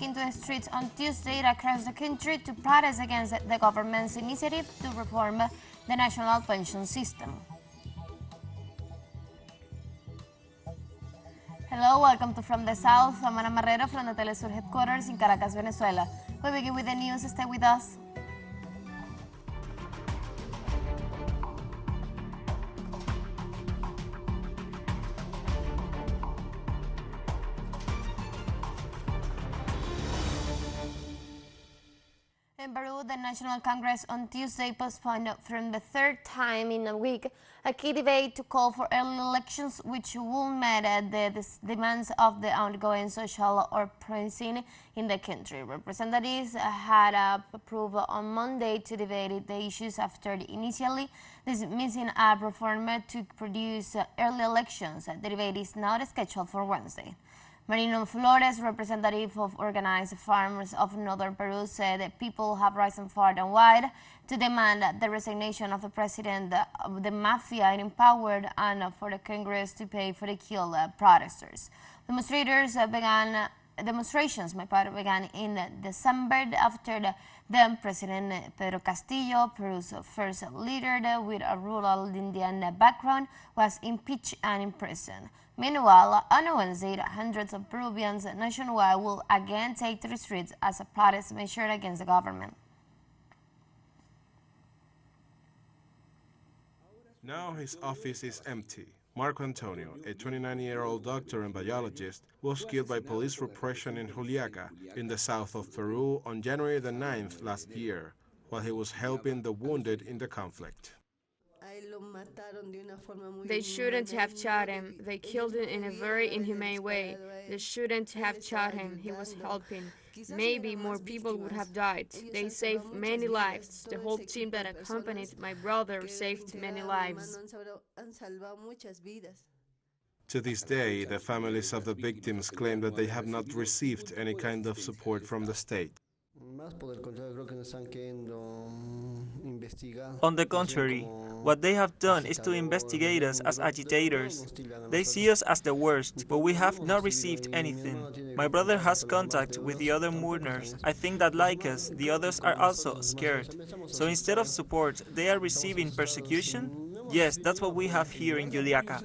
taken to the streets on Tuesday across the country to protest against the government's initiative to reform the national pension system. Hello, welcome to From the South. I'm Ana Marrero from the TeleSUR headquarters in Caracas, Venezuela. We begin with the news. Stay with us. In Peru, the National Congress on Tuesday postponed for the third time in a week a key debate to call for early elections, which will meet the demands of the ongoing social uprising in the country. Representatives had approved on Monday to debate the issues after initially dismissing a reform to produce early elections. The debate is not scheduled for Wednesday. Marino Flores, representative of organized farmers of northern Peru, said that people have risen far and wide to demand the resignation of the president of the mafia in power and for the Congress to pay for the killed protesters. Demonstrations began in December after the then President Pedro Castillo, Peru's first leader with a rural Indian background, was impeached and imprisoned. Meanwhile, on Wednesday, hundreds of Peruvians nationwide will again take to the streets as a protest measure against the government. Now his office is empty. Marco Antonio, a 29-year-old doctor and biologist, was killed by police repression in Juliaca, in the south of Peru, on January the 9th last year, while he was helping the wounded in the conflict. They shouldn't have shot him. They killed him in a very inhumane way. They shouldn't have shot him. He was helping. Maybe more people would have died. They saved many lives. The whole team that accompanied my brother saved many lives. To this day, the families of the victims claim that they have not received any kind of support from the state. On the contrary, what they have done is to investigate us as agitators. They see us as the worst, but we have not received anything. My brother has contact with the other mourners. I think that, like us, the others are also scared. So instead of support, they are receiving persecution? Yes, that's what we have here in Juliaca.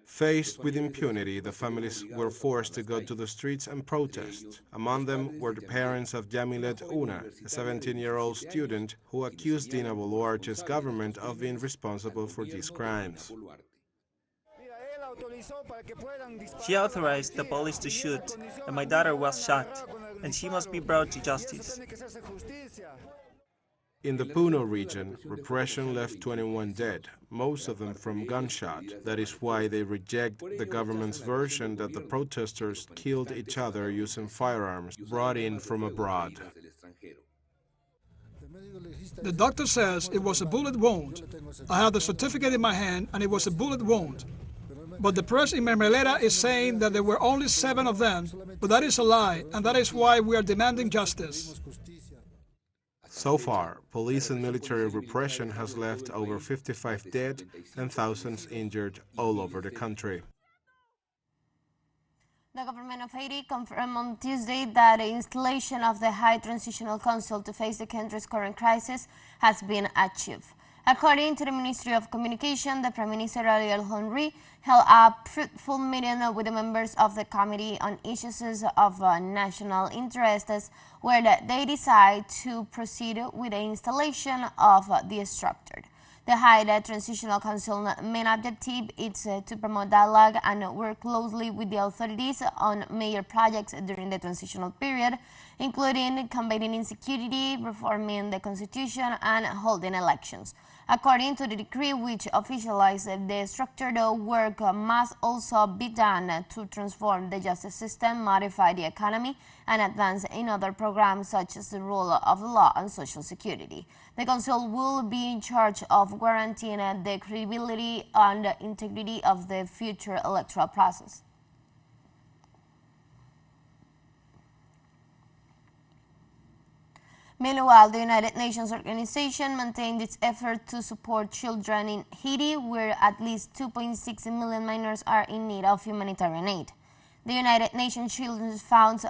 Faced with impunity, the families were forced to go to the streets and protest. Among them were the parents of Yamilet Una, a 17-year-old student who accused Dina Boluarte's government of being responsible for these crimes. She authorized the police to shoot, and my daughter was shot, and she must be brought to justice. In the Puno region, repression left 21 dead, most of them from gunshot. That is why they reject the government's version that the protesters killed each other using firearms brought in from abroad. The doctor says it was a bullet wound. I have the certificate in my hand and it was a bullet wound. But the press in Mermelera is saying that there were only 7 of them, but that is a lie, and that is why we are demanding justice. So far, police and military repression has left over 55 dead and thousands injured all over the country. The government of Haiti confirmed on Tuesday that the installation of the High Transitional Council to face the country's current crisis has been achieved. According to the Ministry of Communication, the Prime Minister Ariel Henry held a fruitful meeting with the members of the Committee on Issues of National Interest, where they decide to proceed with the installation of the structure. The High Transitional Council main objective is to promote dialogue and work closely with the authorities on major projects during the transitional period, including combating insecurity, reforming the constitution, and holding elections. According to the decree which officialized the structure, the work must also be done to transform the justice system, modify the economy, and advance in other programs such as the rule of law and social security. The Council will be in charge of guaranteeing the credibility and the integrity of the future electoral process. Meanwhile, the United Nations organization maintained its effort to support children in Haiti, where at least 2.6 million minors are in need of humanitarian aid. The United Nations Children's Fund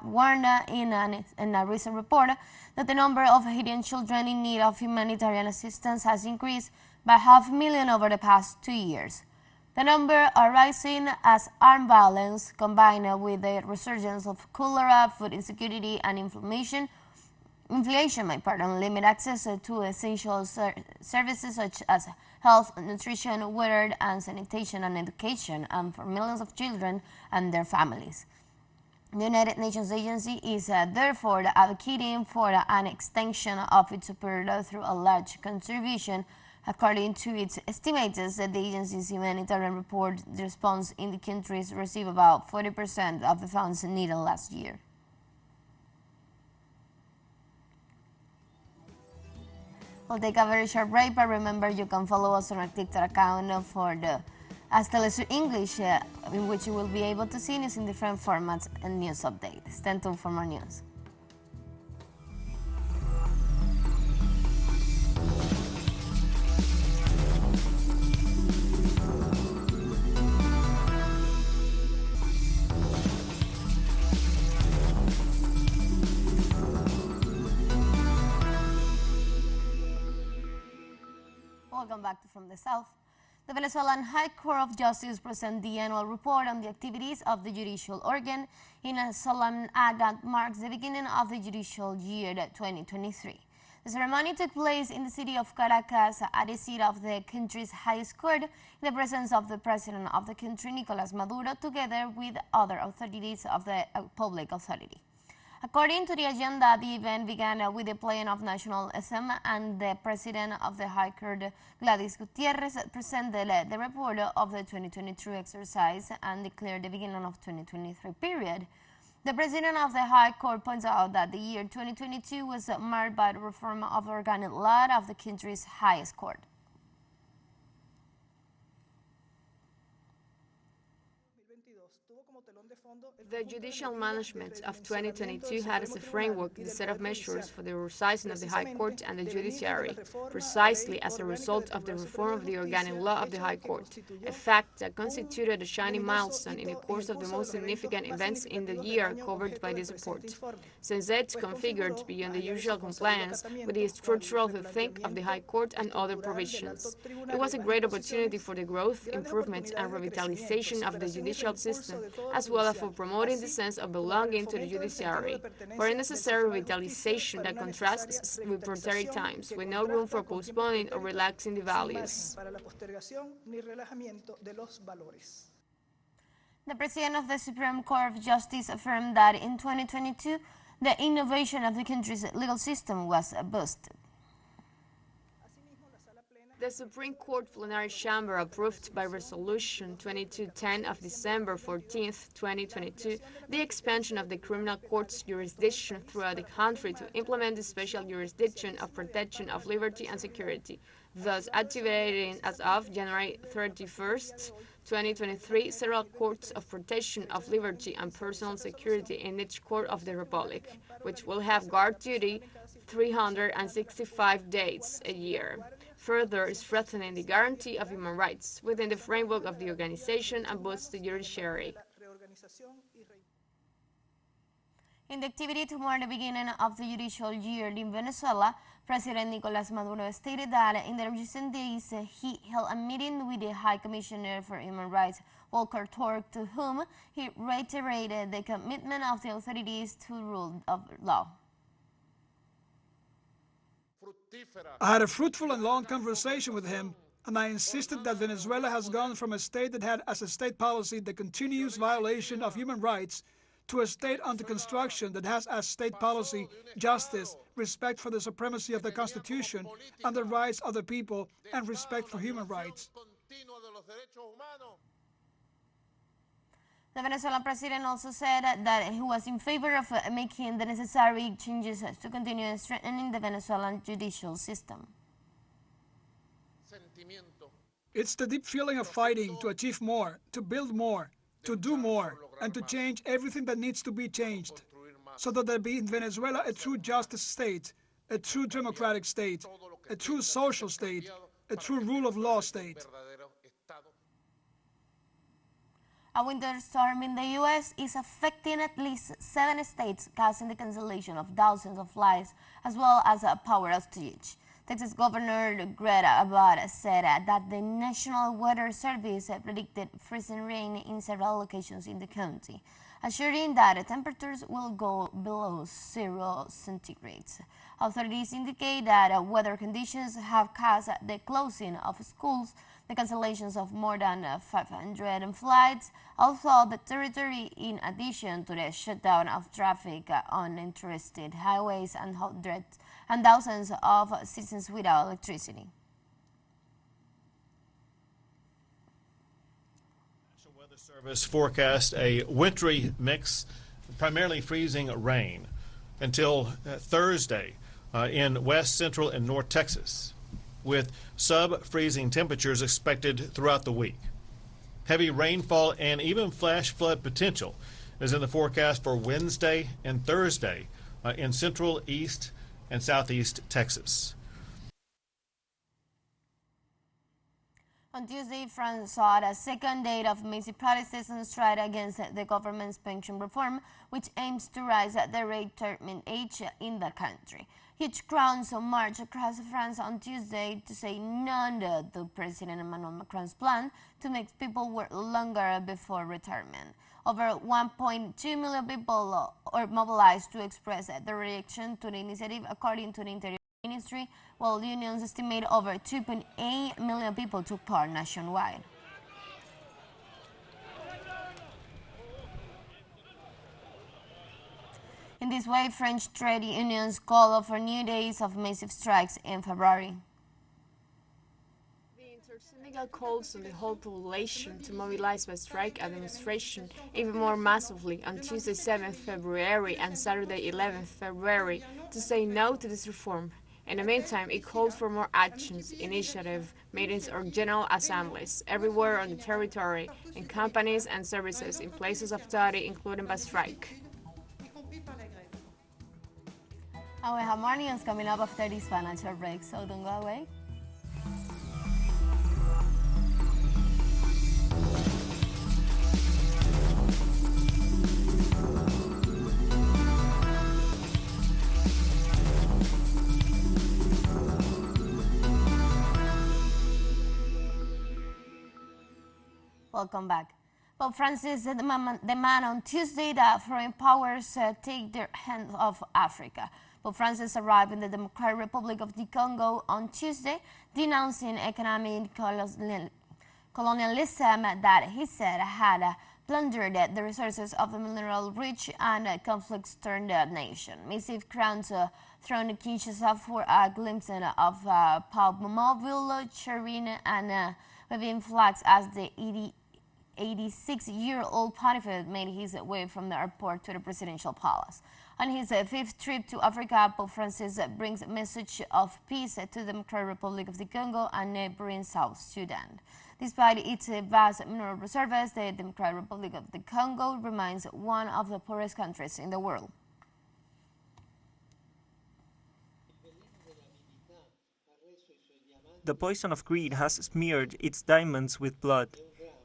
warned in a recent report that the number of Haitian children in need of humanitarian assistance has increased by 500,000 over the past 2 years. The number are rising as armed violence, combined with the resurgence of cholera, food insecurity, and inflation limit access to essential services such as health, nutrition, water, and sanitation and education, and for millions of children and their families. The United Nations agency is therefore advocating for an extension of its support through a large contribution. According to its estimates, the agency's humanitarian report, the response in the countries received about 40% of the funds needed last year. We'll take a very short break, but remember you can follow us on our TikTok account for the TeleSUR English, in which you will be able to see news in different formats and news updates. Stay tuned for more news. Welcome back From the South. The Venezuelan High Court of Justice presented the annual report on the activities of the judicial organ in a solemn act that marks the beginning of the judicial year 2023. The ceremony took place in the city of Caracas at the seat of the country's highest court in the presence of the president of the country, Nicolás Maduro, together with other authorities of the public authority. According to the agenda, the event began with the playing of national anthem, and the president of the High Court, Gladys Gutierrez, presented the report of the 2022 exercise and declared the beginning of 2023 period. The president of the High Court points out that the year 2022 was marked by the reform of the organic law of the country's highest court. The judicial management of 2022 had as a framework the set of measures for the resizing of the High Court and the judiciary, precisely as a result of the reform of the organic law of the High Court, a fact that constituted a shining milestone in the course of the most significant events in the year covered by this report, since it configured beyond the usual compliance with the structural rethink of the High Court and other provisions. It was a great opportunity for the growth, improvement, and revitalization of the judicial system, as well as for promoting the sense of belonging to the judiciary, for a necessary revitalization that contrasts with prosperity times, with no room for postponing or relaxing the values. The President of the Supreme Court of Justice affirmed that in 2022, the innovation of the country's legal system was boosted. The Supreme Court Plenary Chamber approved by Resolution 2210 of December 14, 2022, the expansion of the criminal court's jurisdiction throughout the country to implement the special jurisdiction of protection of liberty and security, thus activating as of January 31, 2023, several courts of protection of liberty and personal security in each court of the Republic, which will have guard duty 365 days a year, further strengthening the guarantee of human rights within the framework of the organization and boosts the judiciary. In the activity to mark the beginning of the judicial year in Venezuela, President Nicolás Maduro stated that in the recent days he held a meeting with the High Commissioner for Human Rights, Volker Turk, to whom he reiterated the commitment of the authorities to rule of law. I had a fruitful and long conversation with him, and I insisted that Venezuela has gone from a state that had as a state policy the continuous violation of human rights to a state under construction that has as state policy justice, respect for the supremacy of the Constitution and the rights of the people, and respect for human rights. The Venezuelan president also said that he was in favor of making the necessary changes to continue strengthening the Venezuelan judicial system. It's the deep feeling of fighting to achieve more, to build more, to do more, and to change everything that needs to be changed. so that there be in Venezuela a true justice state, a true democratic state, a true social state, a true rule of law state. A winter storm in the U.S. is affecting at least 7 states, causing the cancellation of thousands of flights, as well as a power outage. Texas Governor Greg Abbott said that the National Weather Service predicted freezing rain in several locations in the county, assuring that temperatures will go below 0 centigrade. Authorities indicate that weather conditions have caused the closing of schools, the cancellations of more than 500 flights, although the territory, in addition to the shutdown of traffic on interstate highways and hundreds and thousands of citizens without electricity. National Weather Service forecast a wintry mix, primarily freezing rain, until Thursday in west, central, and north Texas, with sub-freezing temperatures expected throughout the week. Heavy rainfall and even flash flood potential is in the forecast for Wednesday and Thursday in central, east, and southeast Texas. On Tuesday, France saw a second day of massive protests and strike against the government's pension reform, which aims to raise the retirement age in the country. Huge crowds marched across France on Tuesday to say no to President Emmanuel Macron's plan to make people work longer before retirement. Over 1.2 million people are mobilized to express their reaction to the initiative, according to the Interior Ministry, while unions estimate over 2.8 million people took part nationwide. In this way, French trade unions call for new days of massive strikes in February. The Intersyndical calls on the whole population to mobilize by strike and demonstration even more massively on Tuesday 7th February and Saturday 11th February to say no to this reform. In the meantime, it called for more actions, initiative, meetings or general assemblies everywhere on the territory, in companies and services, in places of study, including by strike. And we have more news coming up after this financial break, so don't go away. Welcome back. Pope Francis demanded on Tuesday that foreign powers take their hands off Africa. Pope Francis arrived in the Democratic Republic of the Congo on Tuesday, denouncing economic colonialism that he said had plundered the resources of the mineral-rich and conflict-torn nation. Massive crowds thrown Kinshasa for a glimpse of Pope Mobile, cheering and waving flags as the 86-year-old pontiff made his way from the airport to the presidential palace. On his fifth trip to Africa, Pope Francis brings a message of peace to the Democratic Republic of the Congo and neighboring South Sudan. Despite its vast mineral reserves, the Democratic Republic of the Congo remains one of the poorest countries in the world. The poison of greed has smeared its diamonds with blood.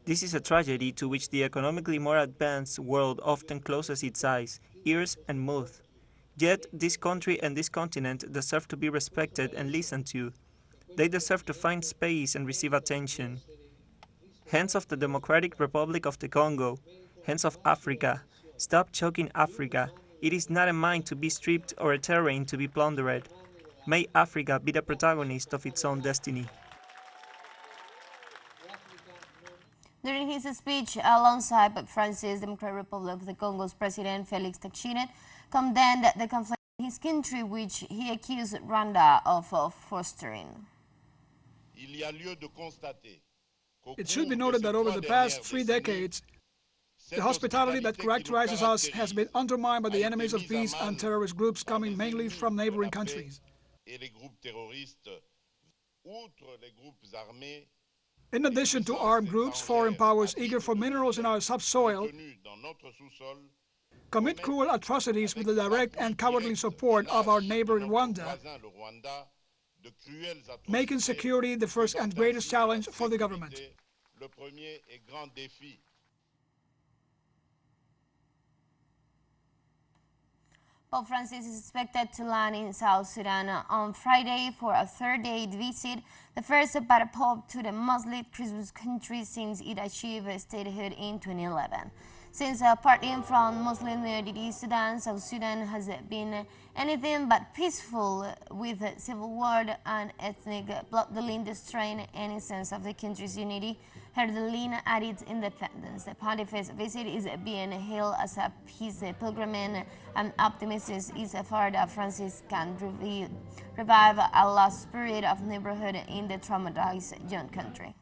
This is a tragedy to which the economically more advanced world often closes its eyes, ears, and mouth. Yet this country and this continent deserve to be respected and listened to. They deserve to find space and receive attention. Hands of the Democratic Republic of the Congo, hands of Africa, stop choking Africa. It is not a mine to be stripped or a terrain to be plundered. May Africa be the protagonist of its own destiny. During his speech alongside Pope Francis, Democratic Republic of the Congo's President Felix Tshisekedi condemned the conflict in his country, which he accused Rwanda of fostering. It should be noted that over the past 3 decades, the hospitality that characterizes us has been undermined by the enemies of peace and terrorist groups coming mainly from neighboring countries. In addition to armed groups, foreign powers eager for minerals in our subsoil commit cruel atrocities with the direct and cowardly support of our neighbor Rwanda, making security the first and greatest challenge for the government. Pope Francis is expected to land in South Sudan on Friday for a third-day visit, the first by a pope to the Muslim Christian country since it achieved statehood in 2011. Since parting from Muslim Unity Sudan, South Sudan has been anything but peaceful, with civil war and ethnic bloodletting destroying any sense of the country's unity, heralding at its independence. The pontiff's visit is being hailed as a peace pilgrimage and optimistic is a far that Francis can revive a lost spirit of neighborhood in the traumatized young country.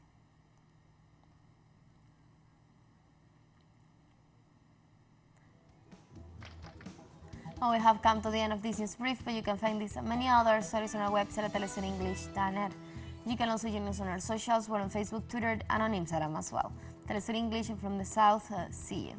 Well, we have come to the end of this news brief, but you can find this and many other stories on our website at telesurenglish.net. You can also join us on our socials. We're on Facebook, Twitter, and on Instagram as well. TeleSUR English from the South. See you.